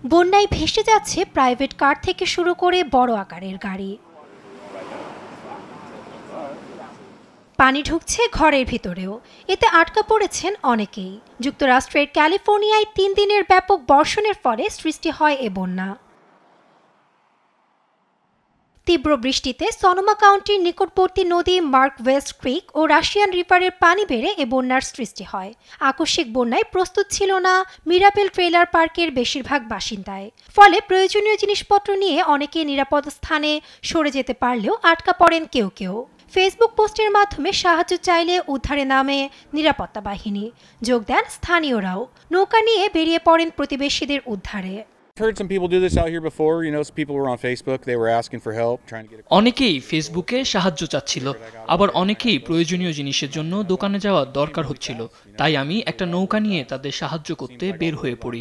বন্যায় ভেসে যাচ্ছে প্রাইভেট কার থেকে শুরু করে বড় আকারের গাড়ি। পানি ঢুকছে ঘরের ভিতরেও, এতে আটকা পড়েছেন অনেকেই। যুক্তরাষ্ট্রের ক্যালিফোর্নিয়ায় 3 দিনের ব্যাপক বর্ষণের ফলে সৃষ্টি হয় এ বন্যা। তীব্র বৃষ্টিতে সনোমা কাউন্টির নিকটবর্তী নদী মার্ক ওয়েস্ট ক্রিক ও রাশিয়ান রিভারের পানি বেড়ে এ বন্যার সৃষ্টি হয়। আকস্মিক বন্যায় প্রস্তুত ছিল না মিরাবেল ট্রেলার পার্কের বেশিরভাগ বাসিন্দায়। ফলে প্রয়োজনীয় জিনিসপত্র নিয়ে অনেকে নিরাপদ স্থানে সরে যেতে পারলেও আটকা পড়েন কেউ কেউ। ফেসবুক পোস্টের মাধ্যমে সাহায্য চাইলে উদ্ধারে নামে নিরাপত্তা বাহিনী। যোগ দেন স্থানীয়রাও। নৌকা নিয়ে বেরিয়ে পড়েন প্রতিবেশীদের উদ্ধারে। অনেকেই ফেসবুকে সাহায্য চাচ্ছিল, আবার অনেকেই প্রয়োজনীয় জিনিসের জন্য দোকানে যাওয়া দরকার হচ্ছিল। তাই আমি একটা নৌকা নিয়ে তাদের সাহায্য করতে বের হয়ে পড়ি।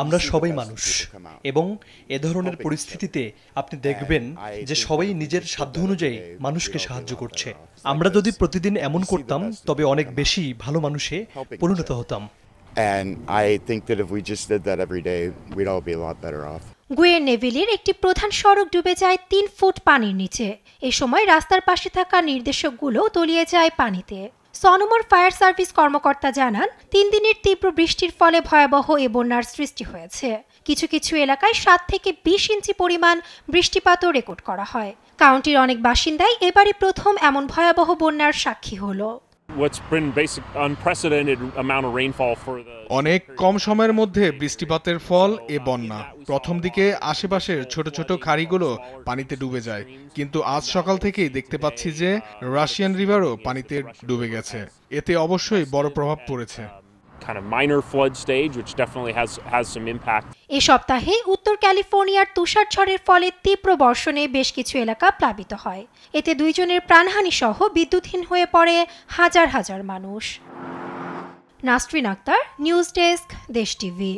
আমরা সবাই মানুষ এবং এ ধরনের পরিস্থিতিতে আপনি দেখবেন যে সবাই নিজের সাধ্য অনুযায়ী মানুষকে সাহায্য করছে। আমরা যদি প্রতিদিন এমন করতাম তবে অনেক বেশি ভালো মানুষে পরিণত হতাম। গুয়ের নেভিলের একটি প্রধান সড়ক ডুবে যায় 3 ফুট পানির নিচে। এ সময় রাস্তার পাশে থাকা নির্দেশকগুলো তলিয়ে যায় পানিতে। সনোমার ফায়ার সার্ভিস কর্মকর্তা জানান, 3 দিনের তীব্র বৃষ্টির ফলে ভয়াবহ এ বন্যার সৃষ্টি হয়েছে। কিছু কিছু এলাকায় 7 থেকে 20 ইঞ্চি পরিমাণ বৃষ্টিপাতও রেকর্ড করা হয়। কাউন্টির অনেক বাসিন্দাই এবারই প্রথম এমন ভয়াবহ বন্যার সাক্ষী হলো। অনেক কম সময়ের মধ্যে বৃষ্টিপাতের ফল এ বন্যা। প্রথম দিকে আশেপাশের ছোট ছোট খাড়িগুলো পানিতে ডুবে যায়, কিন্তু আজ সকাল থেকেই দেখতে পাচ্ছি যে রাশিয়ান রিভারও পানিতে ডুবে গেছে। এতে অবশ্যই বড় প্রভাব পড়েছে। এ সপ্তাহে উত্তর ক্যালিফোর্নিয়ার তুষারঝড়ের ফলে তীব্র বর্ষণে বেশ কিছু এলাকা প্লাবিত হয়। এতে 2 জনের প্রাণহানি সহ বিদ্যুৎহীন হয়ে পড়ে হাজার হাজার মানুষ। নাসরিন আক্তার, নিউজ ডেস্ক, দেশ টিভি।